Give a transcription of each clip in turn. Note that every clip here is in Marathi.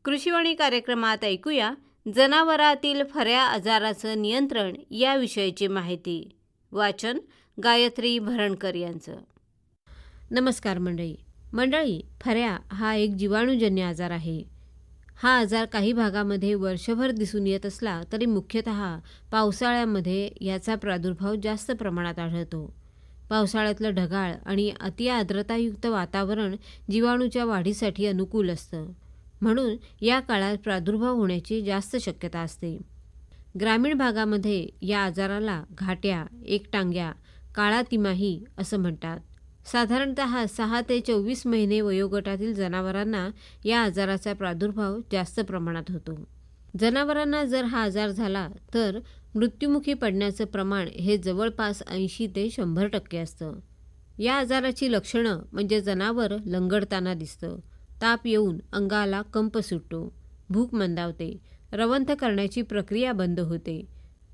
कृषीवाणी कार्यक्रमात ऐकूया जनावरातील फऱ्या आजाराचं नियंत्रण याविषयीची माहिती. वाचन गायत्री भरणकर यांचं. नमस्कार मंडळी, फऱ्या हा एक जीवाणूजन्य आजार आहे. हा आजार काही भागामध्ये वर्षभर दिसून येत असला तरी मुख्यतः पावसाळ्यामध्ये याचा प्रादुर्भाव जास्त प्रमाणात आढळतो. पावसाळ्यातलं ढगाळ आणि अति आर्द्रतायुक्त वातावरण जीवाणूच्या वाढीसाठी अनुकूल असतं, म्हणून या काळात प्रादुर्भाव होण्याची जास्त शक्यता असते. ग्रामीण भागामध्ये या आजाराला घाट्या, एकटांग्या, काळा तिमाही असं म्हणतात. साधारणतः 6 ते 24 महिने वयोगटातील जनावरांना या आजाराचा प्रादुर्भाव जास्त प्रमाणात होतो. जनावरांना जर हा आजार झाला तर मृत्युमुखी पडण्याचं प्रमाण हे जवळपास 80 ते 100% असतं. या आजाराची लक्षणं म्हणजे जनावर लंगडताना दिसतं, ताप येऊन अंगाला कंप सुटतो, भूक मंदावते, रवंथ करण्याची प्रक्रिया बंद होते.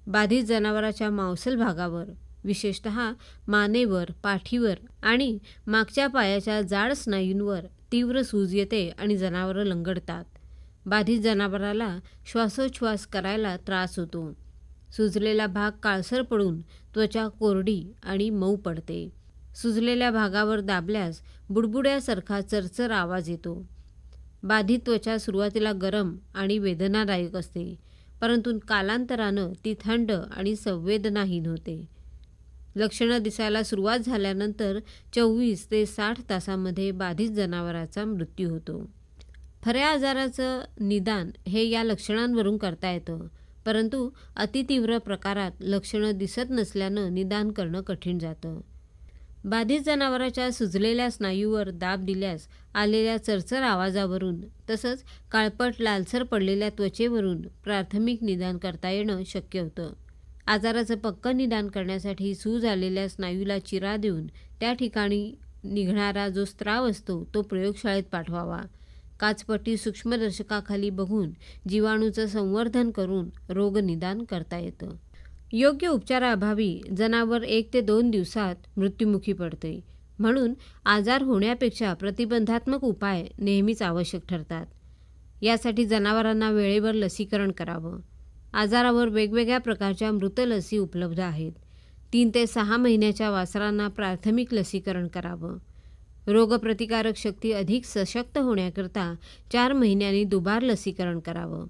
बाधित जनावराच्या मांसल भागावर, विशेषतः मानेवर, पाठीवर आणि मागच्या पायाच्या जाड स्नायूंवर तीव्र सूज येते आणि जनावरं लंगडतात. बाधित जनावराला श्वासोच्छ्वास करायला त्रास होतो. सुजलेला भाग काळसर पडून त्वचा कोरडी आणि मऊ पडते. सुजलेल्या भागावर दाबल्यास बुडबुड्यासारखा चरचर आवाज येतो. बाधित त्वचा सुरुवातीला गरम आणि वेदनादायक असते, परंतु कालांतरानं ती थंड आणि संवेदनाहीन होते. लक्षणं दिसायला सुरुवात झाल्यानंतर 24 ते 60 तासामध्ये बाधित जनावराचा मृत्यू होतो. फऱ्या आजाराचं निदान हे या लक्षणांवरून करता येतं, परंतु अतितीव्र प्रकारात लक्षणं दिसत नसल्यानं निदान करणं कठीण जातं. बाधित जनावराच्या सुजलेल्या स्नायूवर दाब दिल्यास आलेल्या चरचर आवाजावरून तसंच काळपट लालसर पडलेल्या त्वचेवरून प्राथमिक निदान करता येणं शक्य होतं. आजाराचं पक्कं निदान करण्यासाठी सूज आलेल्या स्नायूला चिरा देऊन त्या ठिकाणी निघणारा जो स्त्राव असतो तो प्रयोगशाळेत पाठवावा. काचपट्टी सूक्ष्मदर्शकाखाली बघून जीवाणूचं संवर्धन करून रोगनिदान करता येतं. योग्य उपचाराअभावी जनावर 1 ते 2 दिवसात मृत्युमुखी पडते, म्हणून आजार होण्यापेक्षा प्रतिबंधात्मक उपाय नेहमीच आवश्यक ठरतात. यासाठी जनावरांना वेळेवर लसीकरण करावं. आजारावर वेगवेगळ्या प्रकारच्या मृत लसी उपलब्ध आहेत. 3 ते 6 महिन्याच्या वासरांना प्राथमिक लसीकरण करावं. रोगप्रतिकारक शक्ती अधिक सशक्त होण्याकरता 4 महिन्यांनी दुबार लसीकरण करावं.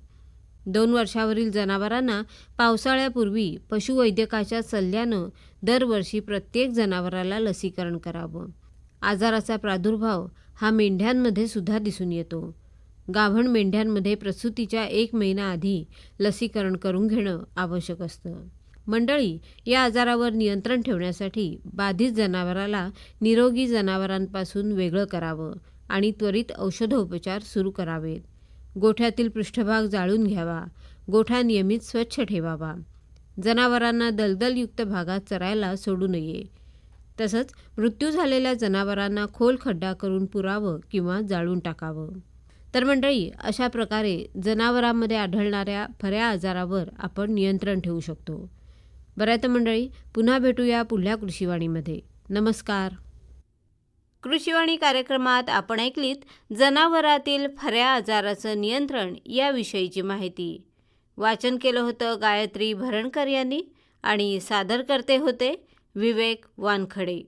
2 वर्षावरील जनावरांना पावसाळ्यापूर्वी पशुवैद्यकाच्या सल्ल्यानं दरवर्षी प्रत्येक जनावराला लसीकरण करावं. आजाराचा प्रादुर्भाव हा मेंढ्यांमध्ये सुद्धा दिसून येतो. गाभण मेंढ्यांमध्ये प्रसूतीच्या 1 महिना आधी लसीकरण करून घेणं आवश्यक असतं. मंडळी, या आजारावर नियंत्रण ठेवण्यासाठी बाधित जनावराला निरोगी जनावरांपासून वेगळं करावं आणि त्वरित औषधोपचार सुरू करावेत. गोठ्यातील पृष्ठभाग जाळून घ्यावा. गोठा नियमित स्वच्छ ठेवावा. जनावरांना दलदलयुक्त भागात चरायला सोडू नये. तसंच मृत्यू झालेल्या जनावरांना खोल खड्डा करून पुरावं किंवा जाळून टाकावं. तर मंडळी, अशा प्रकारे जनावरांमध्ये आढळणाऱ्या फऱ्या आजारावर आपण नियंत्रण ठेवू शकतो. बरं तर मंडळी, पुन्हा भेटूया पुढल्या कृषीवाणीमध्ये. नमस्कार. कृषीवाणी कार्यक्रमात आपण ऐकलीत जनावरातील फऱ्या आजाराचं नियंत्रण याविषयीची माहिती. वाचन केलं होतं गायत्री भरणकर यांनी आणि सादर करते होते विवेक वानखडे.